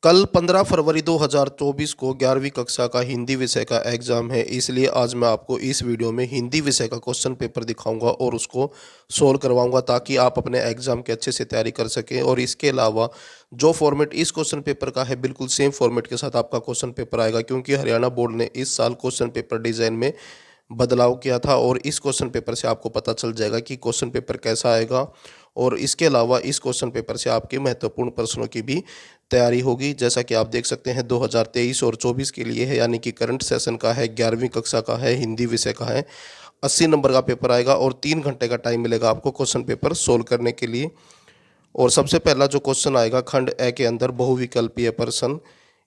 कल 15 फरवरी 2024 को 11वीं कक्षा का हिंदी विषय का एग्ज़ाम है। इसलिए आज मैं आपको इस वीडियो में हिंदी विषय का क्वेश्चन पेपर दिखाऊंगा और उसको सोल्व करवाऊंगा ताकि आप अपने एग्ज़ाम के अच्छे से तैयारी कर सकें। और इसके अलावा जो फॉर्मेट इस क्वेश्चन पेपर का है बिल्कुल सेम फॉर्मेट के साथ आपका क्वेश्चन पेपर आएगा, क्योंकि हरियाणा बोर्ड ने इस साल क्वेश्चन पेपर डिज़ाइन में बदलाव किया था। और इस क्वेश्चन पेपर से आपको पता चल जाएगा कि क्वेश्चन पेपर कैसा आएगा। और इसके अलावा इस क्वेश्चन पेपर से आपके महत्वपूर्ण प्रश्नों की भी तैयारी होगी। जैसा कि आप देख सकते हैं 2023 और 24 के लिए है, यानी कि करंट सेशन का है, 11वीं कक्षा का है, हिंदी विषय का है। 80 नंबर का पेपर आएगा और 3 घंटे का टाइम मिलेगा आपको क्वेश्चन पेपर सोल्व करने के लिए। और सबसे पहला जो क्वेश्चन आएगा खंड ए के अंदर बहुविकल्पीय प्रश्न,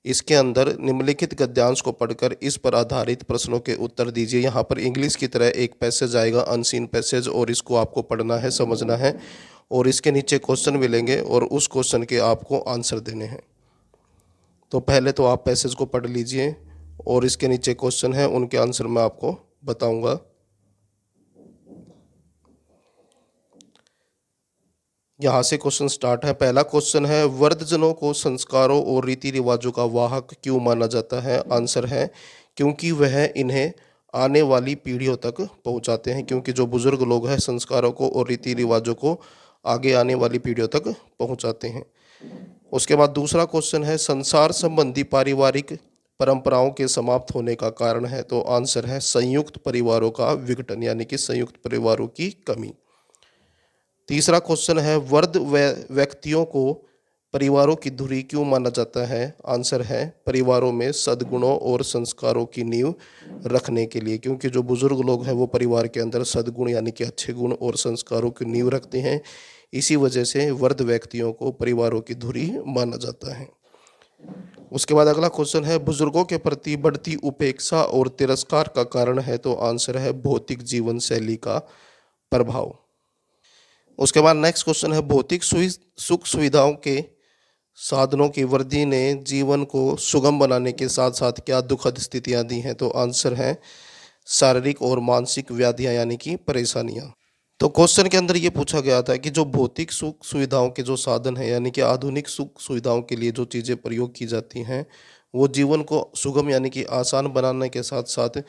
इसके अंदर निम्नलिखित गद्यांश को पढ़कर इस पर आधारित प्रश्नों के उत्तर दीजिए। यहाँ पर इंग्लिश की तरह एक पैसेज आएगा, अनसीन पैसेज, और इसको आपको पढ़ना है, समझना है। और इसके नीचे क्वेश्चन मिलेंगे और उस क्वेश्चन के आपको आंसर देने हैं। तो पहले तो आप पैसेज को पढ़ लीजिए और इसके नीचे क्वेश्चन है, उनके आंसर मैं आपको बताऊंगा। यहाँ से क्वेश्चन स्टार्ट है। पहला क्वेश्चन है, वृद्धजनों को संस्कारों और रीति रिवाजों का वाहक क्यों माना जाता है? आंसर है क्योंकि वह इन्हें आने वाली पीढ़ियों तक पहुँचाते हैं। क्योंकि जो बुजुर्ग लोग हैं संस्कारों को और रीति रिवाजों को आगे आने वाली पीढ़ियों तक पहुँचाते हैं। उसके बाद दूसरा क्वेश्चन है, संसार संबंधी पारिवारिक परंपराओं के समाप्त होने का कारण है? तो आंसर है संयुक्त परिवारों का विघटन, यानी कि संयुक्त परिवारों की कमी। तीसरा क्वेश्चन है, वृद्ध व्यक्तियों को परिवारों की धुरी क्यों माना जाता है? आंसर है परिवारों में सद्गुणों और संस्कारों की नींव रखने के लिए। क्योंकि जो बुजुर्ग लोग हैं वो परिवार के अंदर सद्गुण यानी कि अच्छे गुण और संस्कारों की नींव रखते हैं। इसी वजह से वृद्ध व्यक्तियों को परिवारों की धुरी माना जाता है। उसके बाद अगला क्वेश्चन है, बुजुर्गों के प्रति बढ़ती उपेक्षा और तिरस्कार का कारण है? तो आंसर है भौतिक जीवन शैली का प्रभाव। उसके बाद नेक्स्ट क्वेश्चन है, भौतिक सुख सुविधाओं के साधनों की वृद्धि ने जीवन को सुगम बनाने के साथ साथ क्या दुखद स्थितियां दी हैं? तो आंसर है शारीरिक और मानसिक व्याधियां यानी कि परेशानियां। तो क्वेश्चन के अंदर ये पूछा गया था कि जो भौतिक सुख सुविधाओं के जो साधन हैं यानी कि आधुनिक सुख सुविधाओं के लिए जो चीज़ें प्रयोग की जाती हैं वो जीवन को सुगम यानी कि आसान बनाने के साथ साथ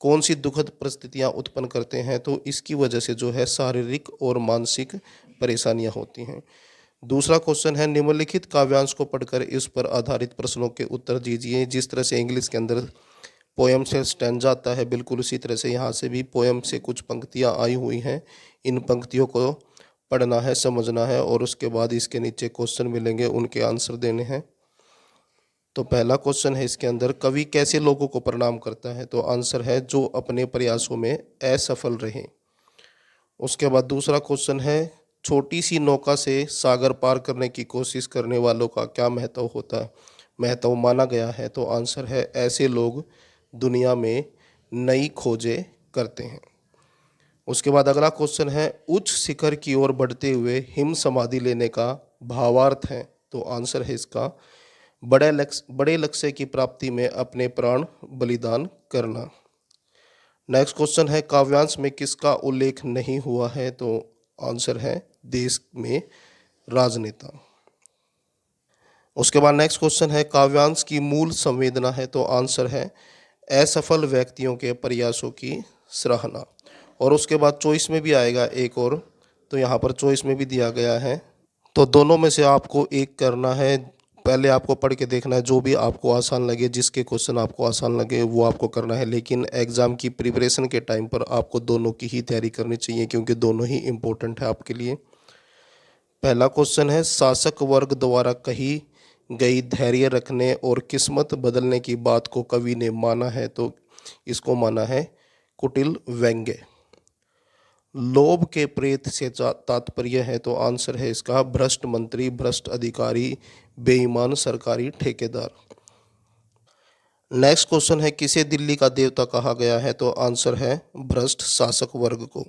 कौन सी दुखद परिस्थितियां उत्पन्न करते हैं? तो इसकी वजह से जो है शारीरिक और मानसिक परेशानियां होती हैं। दूसरा क्वेश्चन है, निम्नलिखित काव्यांश को पढ़कर इस पर आधारित प्रश्नों के उत्तर दीजिए। जिस तरह से इंग्लिश के अंदर पोएम से स्टैंजा आता है, बिल्कुल उसी तरह से यहाँ से भी पोएम से कुछ पंक्तियाँ आई हुई हैं। इन पंक्तियों को पढ़ना है, समझना है और उसके बाद इसके नीचे क्वेश्चन मिलेंगे, उनके आंसर देने हैं। तो पहला क्वेश्चन है इसके अंदर, कवि कैसे लोगों को प्रणाम करता है? तो आंसर है जो अपने प्रयासों में असफल रहे। उसके बाद दूसरा क्वेश्चन है, छोटी सी नौका से सागर पार करने की कोशिश करने वालों का क्या महत्व होता है, महत्व माना गया है? तो आंसर है ऐसे लोग दुनिया में नई खोजें करते हैं। उसके बाद अगला क्वेश्चन है, उच्च शिखर की ओर बढ़ते हुए हिम समाधि लेने का भावार्थ है? तो आंसर है इसका बड़े लक्ष्य की प्राप्ति में अपने प्राण बलिदान करना। नेक्स्ट क्वेश्चन है, काव्यांश में किसका उल्लेख नहीं हुआ है? तो आंसर है देश में राजनेता। उसके बाद नेक्स्ट क्वेश्चन है, काव्यांश की मूल संवेदना है? तो आंसर है असफल व्यक्तियों के प्रयासों की सराहना। और उसके बाद चॉइस में भी आएगा एक और, तो यहाँ पर चॉइस में भी दिया गया है। तो दोनों में से आपको एक करना है। पहले आपको पढ़ के देखना है, जो भी आपको आसान लगे, जिसके क्वेश्चन आपको आसान लगे वो आपको करना है। लेकिन एग्ज़ाम की प्रिपरेशन के टाइम पर आपको दोनों की ही तैयारी करनी चाहिए, क्योंकि दोनों ही इम्पोर्टेंट है आपके लिए। पहला क्वेश्चन है, शासक वर्ग द्वारा कही गई धैर्य रखने और किस्मत बदलने की बात को कवि ने माना है? तो इसको माना है कुटिल व्यंग्य। लोभ के प्रेत से तात्पर्य है? तो आंसर है इसका भ्रष्ट मंत्री, भ्रष्ट अधिकारी, बेईमान सरकारी ठेकेदार। नेक्स्ट क्वेश्चन है, किसे दिल्ली का देवता कहा गया है? तो आंसर है भ्रष्ट शासक वर्ग को।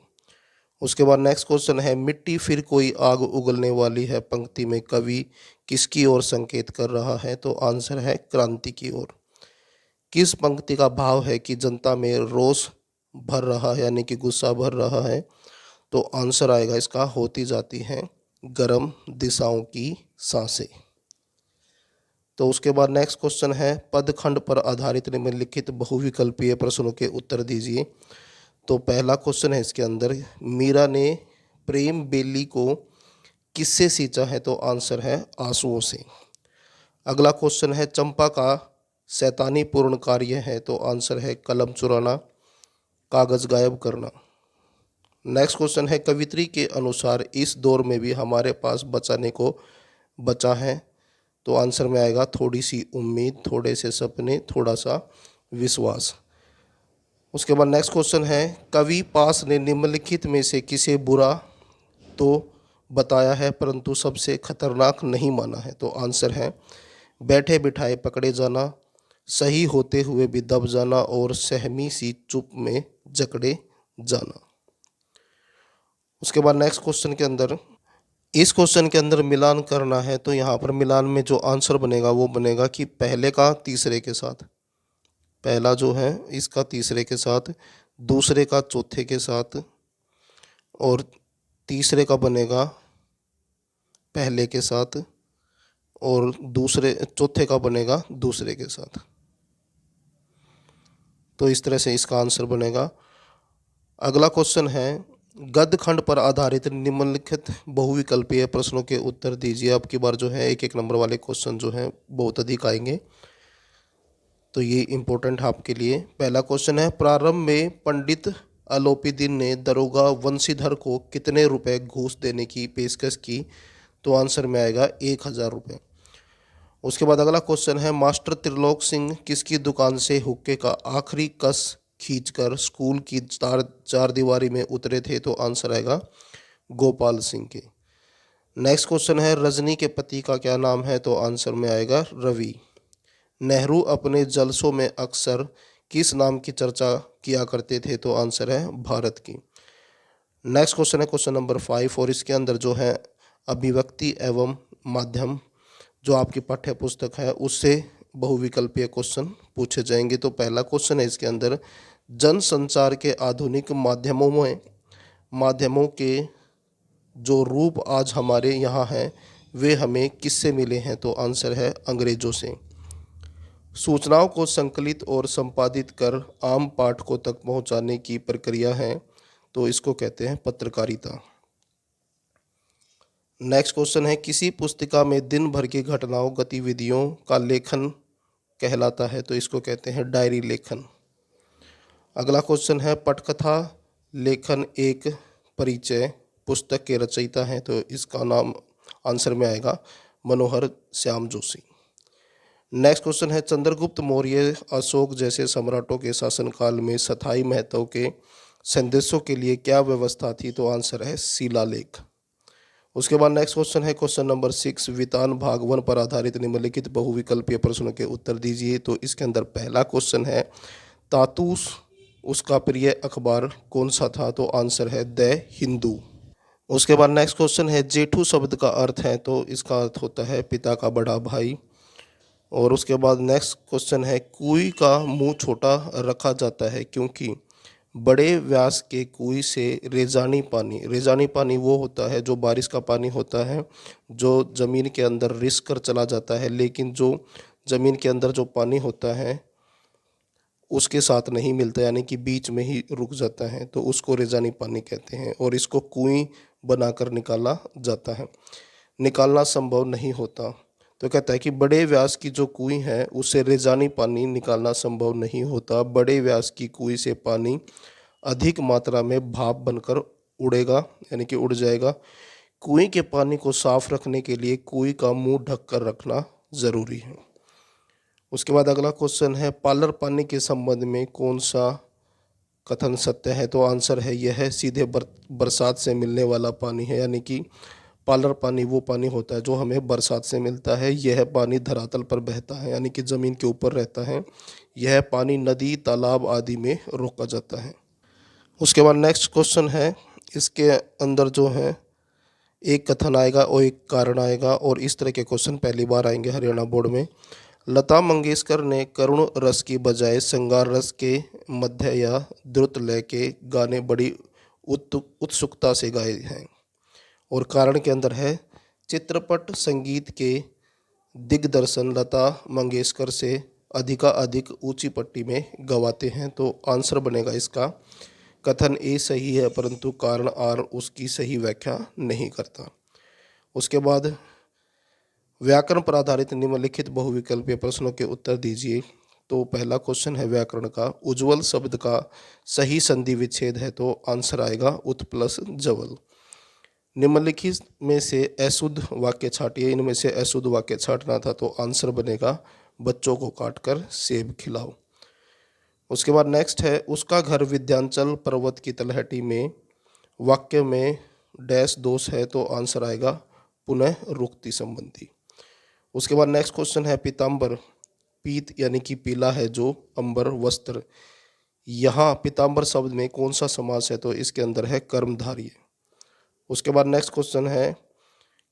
उसके बाद नेक्स्ट क्वेश्चन है, मिट्टी फिर कोई आग उगलने वाली है पंक्ति में कवि किसकी ओर संकेत कर रहा है? तो आंसर है क्रांति की ओर। किस पंक्ति का भाव है कि जनता में रोष भर रहा है यानी कि गुस्सा भर रहा है? तो आंसर आएगा इसका होती जाती हैं गर्म दिशाओं की सांसें। तो उसके बाद नेक्स्ट क्वेश्चन है पदखंड पर आधारित निम्नलिखित बहुविकल्पीय प्रश्नों के उत्तर दीजिए। तो पहला क्वेश्चन है इसके अंदर, मीरा ने प्रेम बेली को किससे सींचा है? तो आंसर है आंसुओं से। अगला क्वेश्चन है चंपा का शैतानी पूर्ण कार्य है? तो आंसर है कलम चुराना, कागज गायब करना। नेक्स्ट क्वेश्चन है कवित्री के अनुसार इस दौर में भी हमारे पास बचाने को बचा है? तो आंसर में आएगा थोड़ी सी उम्मीद, थोड़े से सपने, थोड़ा सा विश्वास। उसके बाद नेक्स्ट क्वेश्चन है कवि पास ने निम्नलिखित में से किसे बुरा तो बताया है परंतु सबसे खतरनाक नहीं माना है? तो आंसर है बैठे बिठाए पकड़े जाना, सही होते हुए भी दब जाना और सहमी सी चुप में जकड़े जाना। उसके बाद नेक्स्ट क्वेश्चन के अंदर, इस क्वेश्चन के अंदर मिलान करना है। तो यहाँ पर मिलान में जो आंसर बनेगा वो बनेगा कि पहले का तीसरे के साथ, पहला जो है इसका तीसरे के साथ, दूसरे का चौथे के साथ, और तीसरे का बनेगा पहले के साथ, और दूसरे चौथे का बनेगा दूसरे के साथ। तो इस तरह से इसका आंसर बनेगा। अगला क्वेश्चन है गद्य खंड पर आधारित निम्नलिखित बहुविकल्पीय प्रश्नों के उत्तर दीजिए। अब की बार जो है एक एक नंबर वाले क्वेश्चन जो हैं बहुत अधिक आएंगे, तो ये इम्पोर्टेंट है आपके लिए। पहला क्वेश्चन है प्रारंभ में पंडित अलोपीदीन ने दरोगा वंशीधर को कितने रुपए घूस देने की पेशकश की? तो आंसर में आएगा 1000 रुपये। उसके बाद अगला क्वेश्चन है मास्टर त्रिलोक सिंह किसकी दुकान से हुक्के का आखिरी कस खींचकर स्कूल की चार दीवारी में उतरे थे? तो आंसर आएगा गोपाल सिंह के। नेक्स्ट क्वेश्चन है रजनी के पति का क्या नाम है? तो आंसर में आएगा रवि। नेहरू अपने जलसों में अक्सर किस नाम की चर्चा किया करते थे? तो आंसर है भारत की। नेक्स्ट क्वेश्चन है क्वेश्चन नंबर 5, और इसके अंदर जो है अभिव्यक्ति एवं माध्यम जो आपकी पाठ्य पुस्तक है उससे बहुविकल्पीय क्वेश्चन पूछे जाएंगे। तो पहला क्वेश्चन है इसके अंदर जनसंचार के आधुनिक माध्यमों के जो रूप आज हमारे यहाँ हैं वे हमें किससे मिले हैं? तो आंसर है अंग्रेजों से। सूचनाओं को संकलित और संपादित कर आम पाठकों तक पहुँचाने की प्रक्रिया है, तो इसको कहते हैं पत्रकारिता। नेक्स्ट क्वेश्चन है किसी पुस्तिका में दिन भर की घटनाओं गतिविधियों का लेखन कहलाता है? तो इसको कहते हैं डायरी लेखन। अगला क्वेश्चन है पटकथा लेखन एक परिचय पुस्तक के रचयिता हैं? तो इसका नाम आंसर में आएगा मनोहर श्याम जोशी। नेक्स्ट क्वेश्चन है चंद्रगुप्त मौर्य अशोक जैसे सम्राटों के शासनकाल में स्थायी महत्व के संदेशों के लिए क्या व्यवस्था थी? तो आंसर है शिलालेख। उसके बाद नेक्स्ट क्वेश्चन है क्वेश्चन नंबर 6 वितान भाग 1 पर आधारित निम्नलिखित बहुविकल्पीय प्रश्नों के उत्तर दीजिए। तो इसके अंदर पहला क्वेश्चन है तातूस उसका प्रिय अखबार कौन सा था? तो आंसर है द हिंदू। उसके बाद नेक्स्ट क्वेश्चन है जेठू शब्द का अर्थ है? तो इसका अर्थ होता है पिता का बड़ा भाई। और उसके बाद नेक्स्ट क्वेश्चन है कुएं का मुंह छोटा रखा जाता है क्योंकि बड़े व्यास के कुएं से रेजानी पानी वो होता है जो बारिश का पानी होता है जो ज़मीन के अंदर रिस कर चला जाता है, लेकिन जो ज़मीन के अंदर जो पानी होता है उसके साथ नहीं मिलता, यानी कि बीच में ही रुक जाता है, तो उसको रेजानी पानी कहते हैं। और इसको कुएं बनाकर निकाला जाता है, निकालना संभव नहीं होता। तो कहता है कि बड़े व्यास की जो कुएं है उससे रेजानी पानी निकालना संभव नहीं होता। बड़े व्यास की कुएं से पानी अधिक मात्रा में भाप बनकर उड़ेगा, यानी कि उड़ जाएगा। कुएं के पानी को साफ रखने के लिए कुएं का मुंह ढककर रखना जरूरी है। उसके बाद अगला क्वेश्चन है पार्लर पानी के संबंध में कौन सा कथन सत्य है? तो आंसर है यह सीधे बरसात से मिलने वाला पानी है, यानी कि पार्लर पानी वो पानी होता है जो हमें बरसात से मिलता है। यह पानी धरातल पर बहता है, यानी कि ज़मीन के ऊपर रहता है। यह पानी नदी तालाब आदि में रोका जाता है। उसके बाद नेक्स्ट क्वेश्चन है, इसके अंदर जो है एक कथन आएगा और एक कारण आएगा, और इस तरह के क्वेश्चन पहली बार आएंगे हरियाणा बोर्ड में। लता मंगेशकर ने करुण रस की बजाय श्रृंगार रस के मध्य या द्रुत लय के गाने बड़ी उत्सुकता से गाए हैं। और कारण के अंदर है चित्रपट संगीत के दिग्दर्शन लता मंगेशकर से अधिकाधिक ऊंची पट्टी में गवाते हैं। तो आंसर बनेगा इसका कथन ए सही है, परंतु कारण आर उसकी सही व्याख्या नहीं करता। उसके बाद व्याकरण पर आधारित निम्नलिखित बहुविकल्पीय प्रश्नों के उत्तर दीजिए। तो पहला क्वेश्चन है व्याकरण का, उज्ज्वल शब्द का सही संधि विच्छेद है, तो आंसर आएगा उत प्लस जवल। निम्नलिखित में से अशुद्ध वाक्य छाटिए, इनमें से अशुद्ध वाक्य छाटना था, तो आंसर बनेगा बच्चों को काटकर सेब खिलाओ। उसके बाद नेक्स्ट है, उसका घर विंध्याचल पर्वत की तलहटी में, वाक्य में डैश दोष है, तो आंसर आएगा पुनः रुक्ति संबंधी। उसके बाद नेक्स्ट क्वेश्चन है पीताम्बर, पीत यानी कि पीला है जो, अंबर वस्त्र, यहाँ पीताम्बर शब्द में कौन सा समास है, तो इसके अंदर है कर्मधारय। उसके बाद नेक्स्ट क्वेश्चन है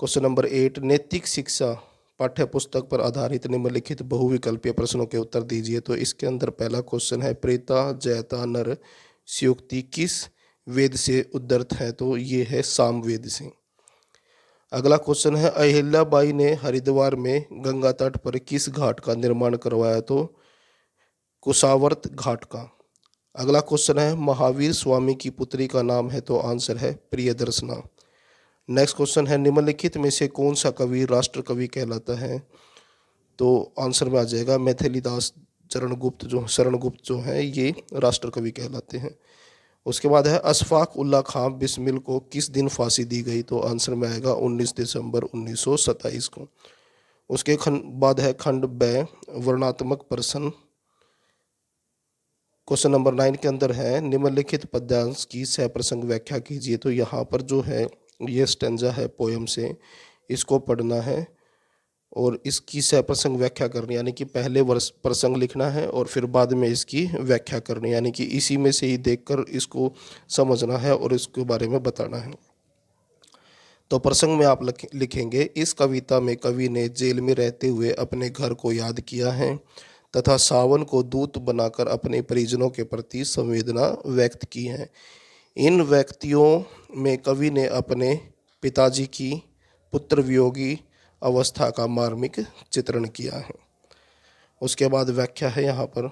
क्वेश्चन नंबर 8, नैतिक शिक्षा पाठ्य पुस्तक पर आधारित निम्नलिखित बहुविकल्पीय प्रश्नों के उत्तर दीजिए। तो इसके अंदर पहला क्वेश्चन है प्रेता जयता नर स्योक्ति किस वेद से उद्धृत है, तो ये है साम वेद से। अगला क्वेश्चन है अहिल्याबाई ने हरिद्वार में गंगा तट पर किस घाट का निर्माण करवाया, तो कुशावर्त घाट का। अगला क्वेश्चन है महावीर स्वामी की पुत्री का नाम है, तो आंसर है प्रियदर्शना। नेक्स्ट क्वेश्चन है निम्नलिखित में से कौन सा कवि राष्ट्र कवि कहलाता है, तो आंसर में आ जाएगा मैथिलीदास शरणगुप्त जो है ये राष्ट्र कवि कहलाते हैं। उसके बाद है अशफाक उल्ला खां बिस्मिल को किस दिन फांसी दी गई, तो आंसर में आएगा 19 दिसंबर 1927 को। उसके बाद है खंड ब वर्णात्मक प्रश्न, क्वेश्चन नंबर 9 के अंदर है निम्नलिखित पद्यांश की सप्रसंग व्याख्या कीजिए। तो यहाँ पर जो है ये स्टेंजा है पोयम से, इसको पढ़ना है और इसकी सप्रसंग व्याख्या करनी, यानी कि पहले वर्ष प्रसंग लिखना है और फिर बाद में इसकी व्याख्या करनी, यानी कि इसी में से ही देखकर इसको समझना है और इसके बारे में बताना है। तो प्रसंग में आप लिखेंगे, इस कविता में कवि ने जेल में रहते हुए अपने घर को याद किया है तथा सावन को दूत बनाकर अपने परिजनों के प्रति संवेदना व्यक्त की है। इन व्यक्तियों में कवि ने अपने पिताजी की पुत्र वियोगी अवस्था का मार्मिक चित्रण किया है। उसके बाद व्याख्या है, यहाँ पर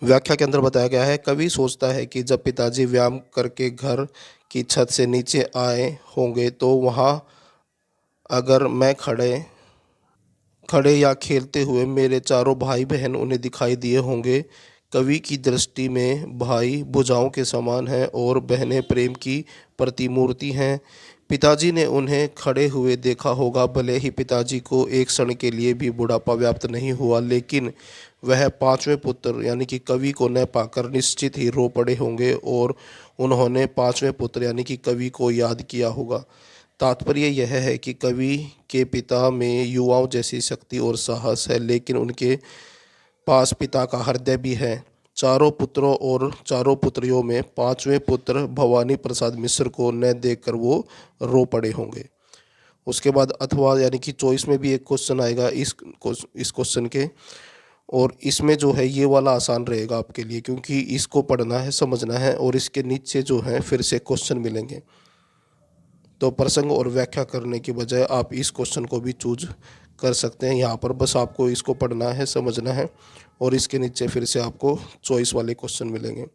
व्याख्या के अंदर बताया गया है, कवि सोचता है कि जब पिताजी व्यायाम करके घर की छत से नीचे आए होंगे तो वहाँ अगर मैं खड़े या खेलते हुए मेरे चारों भाई बहन उन्हें दिखाई दिए होंगे। कवि की दृष्टि में भाई भुजाओं के समान हैं और बहनें प्रेम की प्रतिमूर्ति हैं। पिताजी ने उन्हें खड़े हुए देखा होगा, भले ही पिताजी को एक क्षण के लिए भी बुढ़ापा व्याप्त नहीं हुआ, लेकिन वह पांचवें पुत्र यानी कि कवि को न पाकर निश्चित ही रो पड़े होंगे और उन्होंने पांचवें पुत्र यानी कि कवि को याद किया होगा। तात्पर्य यह है कि कवि के पिता में युवाओं जैसी शक्ति और साहस है, लेकिन उनके पास पिता का हृदय भी है। चारों पुत्रों और चारों पुत्रियों में पांचवें पुत्र भवानी प्रसाद मिश्र को न देखकर वो रो पड़े होंगे। उसके बाद अथवा यानी कि चॉइस में भी एक क्वेश्चन आएगा इस क्वेश्चन के, और इसमें जो है ये वाला आसान रहेगा आपके लिए क्योंकि इसको पढ़ना है, समझना है और इसके नीचे जो है फिर से क्वेश्चन मिलेंगे। तो प्रसंग और व्याख्या करने की बजाय आप इस क्वेश्चन को भी चूज कर सकते हैं। यहाँ पर बस आपको इसको पढ़ना है, समझना है और इसके नीचे फिर से आपको चॉइस वाले क्वेश्चन मिलेंगे,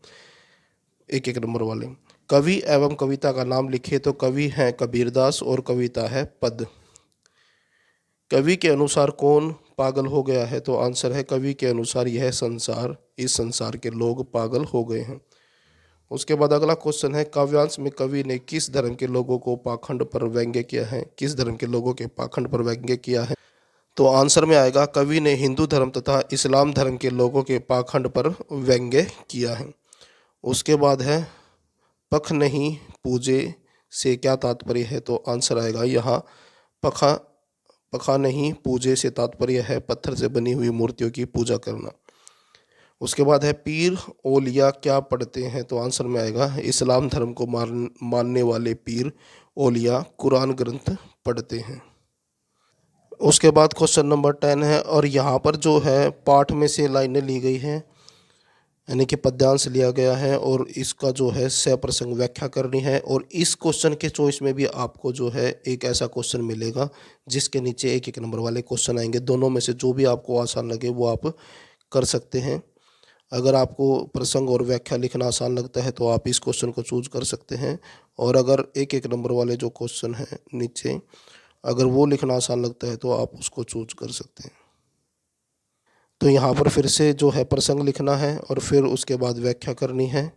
एक एक नंबर वाले। कवि एवं कविता का नाम लिखे, तो कवि हैं कबीरदास और कविता है पद। कवि के अनुसार कौन पागल हो गया है, तो आंसर है कवि के अनुसार यह संसार, इस संसार के लोग पागल हो गए हैं। उसके बाद अगला क्वेश्चन है काव्यांश में कवि ने किस धर्म के लोगों को पाखंड पर व्यंग्य किया है, किस धर्म के लोगों के पाखंड पर व्यंग्य किया है, तो आंसर में आएगा कवि ने हिंदू धर्म तथा इस्लाम धर्म के लोगों के पाखंड पर व्यंग्य किया है। उसके बाद है पख नहीं पूजे से क्या तात्पर्य है, तो आंसर आएगा यहाँ पखा नहीं पूजे से तात्पर्य है पत्थर से बनी हुई मूर्तियों की पूजा करना। उसके बाद है पीर ओलिया क्या पढ़ते हैं, तो आंसर में आएगा इस्लाम धर्म को मानने वाले पीर ओलिया कुरान ग्रंथ पढ़ते हैं। उसके बाद क्वेश्चन नंबर 10 है और यहाँ पर जो है पाठ में से लाइनें ली गई हैं, यानी कि पद्यांश लिया गया है और इसका जो है सप्रसंग व्याख्या करनी है। और इस क्वेश्चन के चॉइस में भी आपको जो है एक ऐसा क्वेश्चन मिलेगा जिसके नीचे एक एक नंबर वाले क्वेश्चन आएंगे। दोनों में से जो भी आपको आसान लगे वो आप कर सकते हैं। अगर आपको प्रसंग और व्याख्या लिखना आसान लगता है तो आप इस क्वेश्चन को चूज कर सकते हैं। और अगर एक एक नंबर वाले जो क्वेश्चन हैं नीचे, अगर वो लिखना आसान लगता है तो आप उसको चूज कर सकते हैं। तो यहाँ पर फिर से जो है प्रसंग लिखना है और फिर उसके बाद व्याख्या करनी है।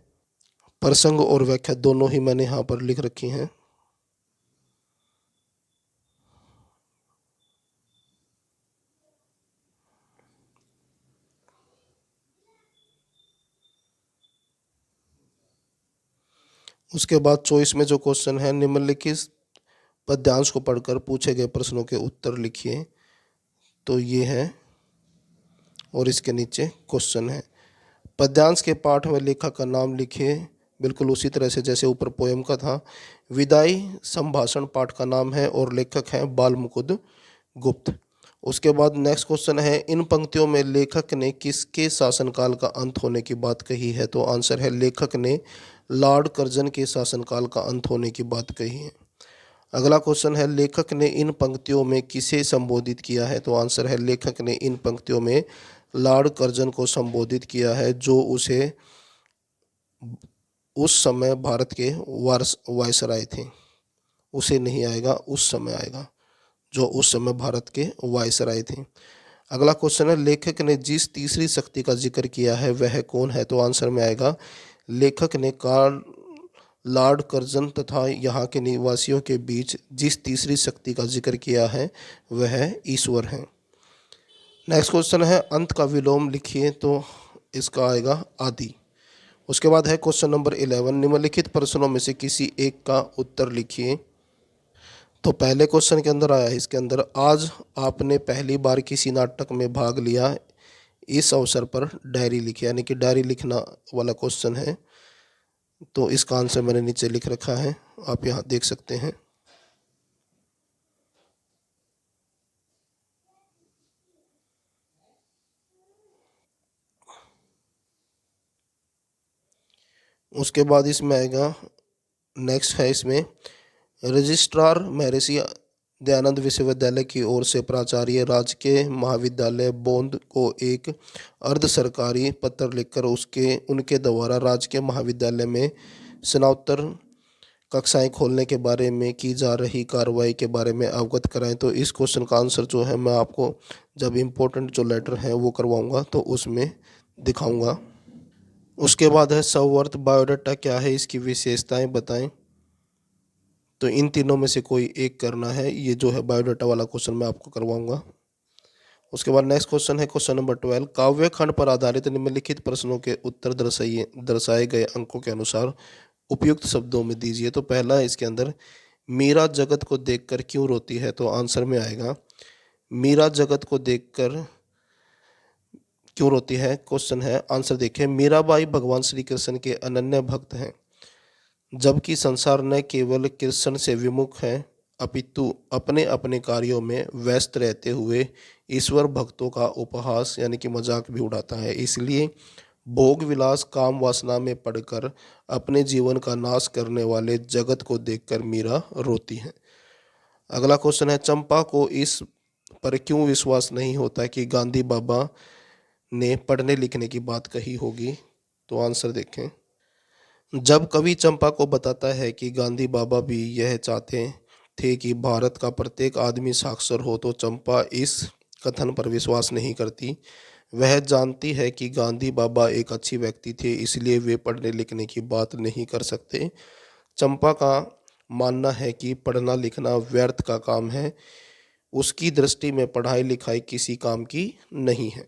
प्रसंग और व्याख्या दोनों ही मैंने यहाँ पर लिख रखी हैं। उसके बाद चॉइस में जो क्वेश्चन है, निम्नलिखित पद्यांश को पढ़कर पूछे गए प्रश्नों के उत्तर लिखिए। तो ये है और इसके नीचे क्वेश्चन है। पद्यांश के पाठ में लेखक का नाम लिखिए, बिल्कुल उसी तरह से जैसे ऊपर पोयम का था। विदाई संभाषण पाठ का नाम है और लेखक हैं बाल मुकुंद गुप्त। उसके बाद नेक्स्ट क्वेश्चन है, इन पंक्तियों में लेखक ने किसके शासनकाल का अंत होने की बात कही है? तो आंसर है लेखक ने लॉर्ड कर्जन के शासनकाल का अंत होने की बात कही है। अगला क्वेश्चन है, लेखक ने इन पंक्तियों में किसे संबोधित किया है? तो आंसर है लेखक ने इन पंक्तियों में लॉर्ड कर्जन को संबोधित किया है, जो उसे उस समय भारत के वायसराय थे। उसे नहीं आएगा, उस समय आएगा, जो उस समय भारत के वायसराय थे। अगला क्वेश्चन है, लेखक ने जिस तीसरी शक्ति का जिक्र किया है वह कौन है? तो आंसर में आएगा लेखक ने कार्ल लॉर्ड कर्जन तथा यहाँ के निवासियों के बीच जिस तीसरी शक्ति का जिक्र किया है वह ईश्वर है। नेक्स्ट क्वेश्चन है, अंत का विलोम लिखिए। तो इसका आएगा आदि। उसके बाद है क्वेश्चन नंबर 11, निम्नलिखित प्रश्नों में से किसी एक का उत्तर लिखिए। तो पहले क्वेश्चन के अंदर आया है, इसके अंदर, आज आपने पहली बार किसी नाटक में भाग लिया, इस अवसर पर डायरी लिखी, यानी कि डायरी लिखना वाला क्वेश्चन है। तो इसका आंसर मैंने नीचे लिख रखा है, आप यहाँ देख सकते हैं। उसके बाद इसमें आएगा, नेक्स्ट है इसमें, रजिस्ट्रार महर्षि दयानंद विश्वविद्यालय की ओर से प्राचार्य राजकीय महाविद्यालय बोंद को एक अर्ध सरकारी पत्र लिखकर उनके द्वारा राजकीय महाविद्यालय में स्नातकोत्तर कक्षाएं खोलने के बारे में की जा रही कार्रवाई के बारे में अवगत कराएं। तो इस क्वेश्चन का आंसर जो है मैं आपको जब इम्पोर्टेंट जो लेटर है वो करवाऊंगा तो उसमें दिखाऊंगा। उसके बाद है, सवर्थ बायोडाटा क्या है, इसकी विशेषताएं बताएं। तो इन तीनों में से कोई एक करना है, ये जो है बायोडाटा वाला क्वेश्चन मैं आपको करवाऊंगा। उसके बाद नेक्स्ट क्वेश्चन है क्वेश्चन नंबर 12, काव्य खंड पर आधारित निम्नलिखित प्रश्नों के उत्तर दर्शाए गए अंकों के अनुसार उपयुक्त शब्दों में दीजिए। तो पहला है इसके अंदर, मीरा जगत को देखकर क्यों रोती है? तो आंसर में आएगा मीरा जगत को देखकर क्यों रोती है। क्वेश्चन है, आंसर देखिए, मीराबाई भगवान श्री कृष्ण के अनन्य भक्त हैं, जबकि संसार न केवल कृष्ण से विमुख है अपितु अपने अपने कार्यों में व्यस्त रहते हुए ईश्वर भक्तों का उपहास यानी कि मजाक भी उड़ाता है, इसलिए भोग विलास काम वासना में पड़कर अपने जीवन का नाश करने वाले जगत को देखकर मीरा रोती है। अगला क्वेश्चन है, चंपा को इस पर क्यों विश्वास नहीं होता कि गांधी बाबा ने पढ़ने लिखने की बात कही होगी? तो आंसर देखें, जब कवि चंपा को बताता है कि गांधी बाबा भी यह चाहते थे कि भारत का प्रत्येक आदमी साक्षर हो, तो चंपा इस कथन पर विश्वास नहीं करती। वह जानती है कि गांधी बाबा एक अच्छी व्यक्ति थे, इसलिए वे पढ़ने लिखने की बात नहीं कर सकते। चंपा का मानना है कि पढ़ना लिखना व्यर्थ का काम है, उसकी दृष्टि में पढ़ाई लिखाई किसी काम की नहीं है।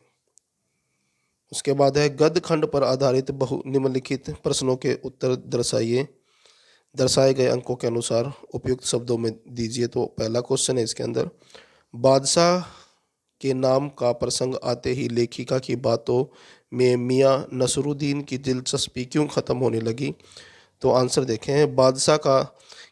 उसके बाद है, गद्य खंड पर आधारित बहु निम्नलिखित प्रश्नों के उत्तर दर्शाए गए अंकों के अनुसार उपयुक्त शब्दों में दीजिए। तो पहला क्वेश्चन है इसके अंदर, बादशाह के नाम का प्रसंग आते ही लेखिका की बातों में मियां नसरुद्दीन की दिलचस्पी क्यों खत्म होने लगी? तो आंसर देखें, बादशाह का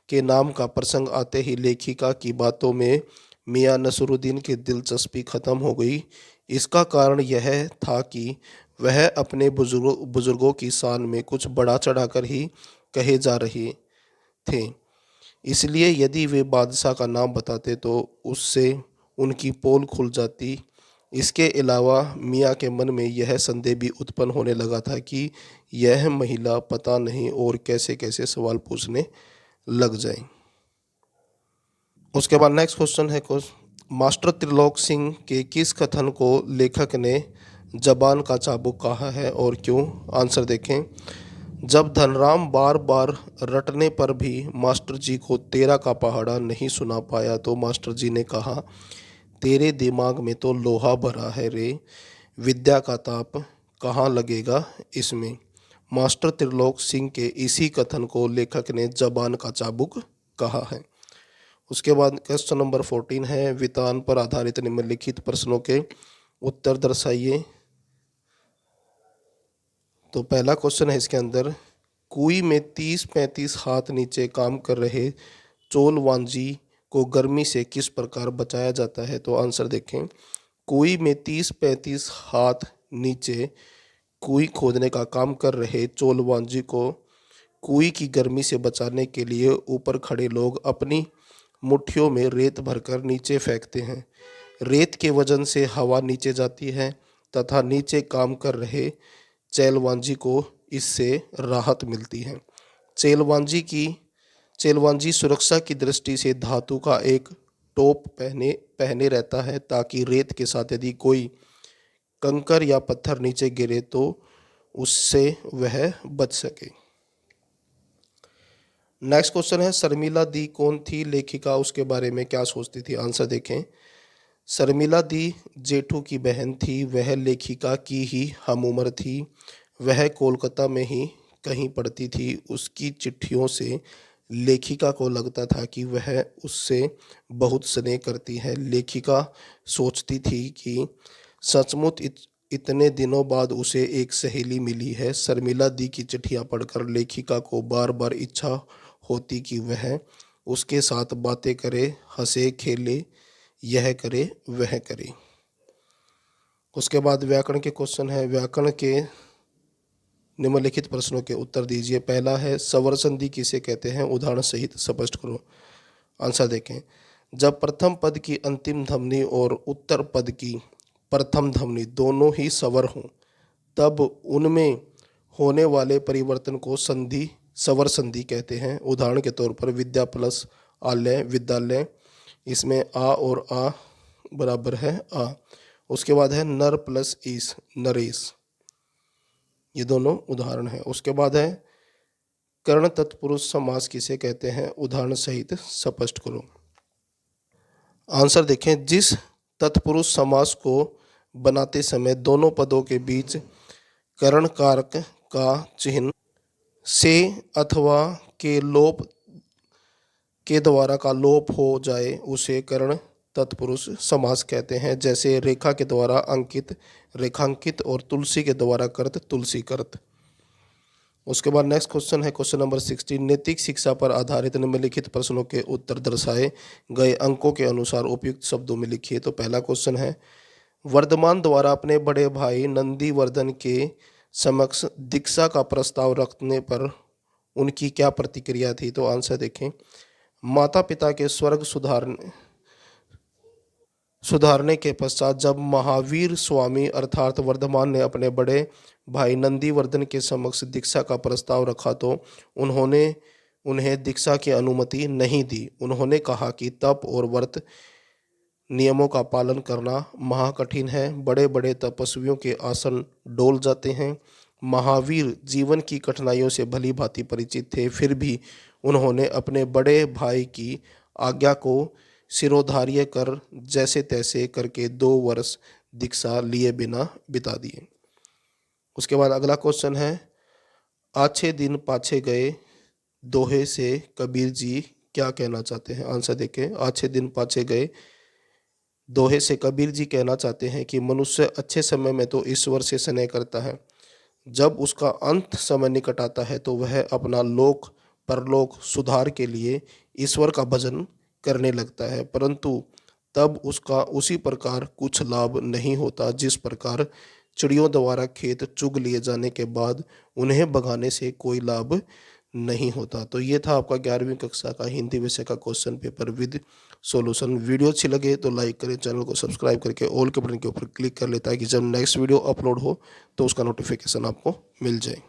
के नाम का प्रसंग आते ही लेखिका की बातों में मियां नसरुद्दीन की दिलचस्पी खत्म हो गई। इसका कारण यह था कि वह अपने बुजुर्गों की शान में कुछ बड़ा चढ़ाकर ही कहे जा रहे थे, इसलिए यदि वे बादशाह का नाम बताते तो उससे उनकी पोल खुल जाती। इसके अलावा मियाँ के मन में यह संदेह भी उत्पन्न होने लगा था कि यह महिला पता नहीं और कैसे कैसे सवाल पूछने लग जाए। उसके बाद नेक्स्ट क्वेश्चन है मास्टर त्रिलोक सिंह के किस कथन को लेखक ने जबान का चाबुक कहा है और क्यों? आंसर देखें। जब धनराम बार बार रटने पर भी मास्टर जी को तेरा का पहाड़ा नहीं सुना पाया तो मास्टर जी ने कहा, तेरे दिमाग में तो लोहा भरा है रे, विद्या का ताप कहाँ लगेगा इसमें। मास्टर त्रिलोक सिंह के इसी कथन को लेखक ने जबान का चाबुक कहा है। उसके बाद क्वेश्चन नंबर 14 है, वितान पर आधारित निम्नलिखित प्रश्नों के उत्तर दर्शाइए। तो पहला क्वेश्चन है इसके अंदर, कुएं में 30-35 हाथ नीचे काम कर रहे चोल वांजी को गर्मी से किस प्रकार बचाया जाता है? तो आंसर देखें। कुएं में 30-35 हाथ नीचे कुएं खोदने का काम कर रहे चोल वांजी को कुएं की गर्मी से बचाने के लिए ऊपर खड़े लोग अपनी मुट्ठियों में रेत भरकर नीचे फेंकते हैं। रेत के वजन से हवा नीचे जाती है तथा नीचे काम कर रहे चेलवांजी को इससे राहत मिलती है। चेलवांजी सुरक्षा की दृष्टि से धातु का एक टोप पहने पहने रहता है ताकि रेत के साथ यदि कोई कंकर या पत्थर नीचे गिरे तो उससे वह बच सके। नेक्स्ट क्वेश्चन है, शर्मिला दी कौन थी लेखिका, उसके बारे में क्या सोचती थी? आंसर देखें। शर्मिला दी जेठू की बहन थी, वह लेखिका की ही हम उम्र थी, वह कोलकाता में ही कहीं पढ़ती थी। उसकी चिट्ठियों से लेखिका को लगता था कि वह उससे बहुत स्नेह करती है। लेखिका सोचती थी कि सचमुच इतने दिनों बाद उसे एक सहेली मिली है। शर्मिला दी की चिट्ठियां पढ़कर लेखिका को बार बार इच्छा होती कि वह उसके साथ बातें करे, हंसे खेले, यह करे वह करे। उसके बाद व्याकरण के क्वेश्चन है, व्याकरण के निम्नलिखित प्रश्नों के उत्तर दीजिए। पहला है, स्वर संधि किसे कहते हैं? उदाहरण सहित स्पष्ट करो। आंसर देखें। जब प्रथम पद की अंतिम ध्वनि और उत्तर पद की प्रथम ध्वनि दोनों ही स्वर हों तब उनमें होने वाले परिवर्तन को संधि स्वर संधि कहते हैं। उदाहरण के तौर पर विद्या प्लस आलय विद्यालय, इसमें आ और आ बराबर है आ। उसके बाद है नर प्लस ईस नरेश, ये दोनों उदाहरण हैं। उसके बाद है कर्ण तत्पुरुष समास किसे कहते हैं? उदाहरण सहित स्पष्ट करो। आंसर देखें। जिस तत्पुरुष समास को बनाते समय दोनों पदों के बीच कर्ण कारक का चिन्ह से अथवा के लोप के द्वारा का लोप हो जाए उसे कर्ण तत्पुरुष समास कहते हैं। जैसे रेखा के द्वारा अंकित रेखांकित और तुलसी के द्वारा कृत तुलसी कृत। उसके बाद नेक्स्ट क्वेश्चन है क्वेश्चन नंबर 16, नैतिक शिक्षा पर आधारित निम्नलिखित प्रश्नों के उत्तर दर्शाए गए अंकों के अनुसार उपयुक्त शब्दों में लिखिए। तो पहला क्वेश्चन है, वर्धमान द्वारा अपने बड़े भाई नंदीवर्धन के समक्ष दीक्षा का प्रस्ताव रखने पर उनकी क्या प्रतिक्रिया थी? तो आंसर देखें। माता पिता के स्वर्ग सुधारने के पश्चात जब महावीर स्वामी अर्थात वर्धमान ने अपने बड़े भाई नंदीवर्धन के समक्ष दीक्षा का प्रस्ताव रखा तो उन्होंने उन्हें दीक्षा की अनुमति नहीं दी। उन्होंने कहा कि तप और व्रत नियमों का पालन करना महाकठिन है, बड़े बड़े तपस्वियों के आसन डोल जाते हैं। महावीर जीवन की कठिनाइयों से भली भांति परिचित थे, फिर भी उन्होंने अपने बड़े भाई की आज्ञा को सिरोधार्य कर जैसे तैसे करके 2 वर्ष दीक्षा लिए बिना बिता दिए। उसके बाद अगला क्वेश्चन है, आछे दिन पाछे गए दोहे से कबीर जी क्या कहना चाहते हैं? आंसर देखें। आछे दिन पाछे गए दोहे से कबीर जी कहना चाहते हैं कि मनुष्य अच्छे समय में तो ईश्वर से स्नेह करता है, जब उसका अंत समय निकट आता है तो वह अपना लोक परलोक सुधार के लिए ईश्वर का भजन करने लगता है, परंतु तब उसका उसी प्रकार कुछ लाभ नहीं होता जिस प्रकार चिड़ियों द्वारा खेत चुग लिए जाने के बाद उन्हें भगाने से कोई लाभ नहीं होता। तो ये था आपका 11वीं कक्षा का हिंदी विषय का question paper with solution. Video अच्छी लगे तो लाइक करें, चैनल को सब्सक्राइब करके ऑल के बटन के ऊपर क्लिक कर लें ताकि जब नेक्स्ट वीडियो अपलोड हो तो उसका नोटिफिकेशन आपको मिल जाए।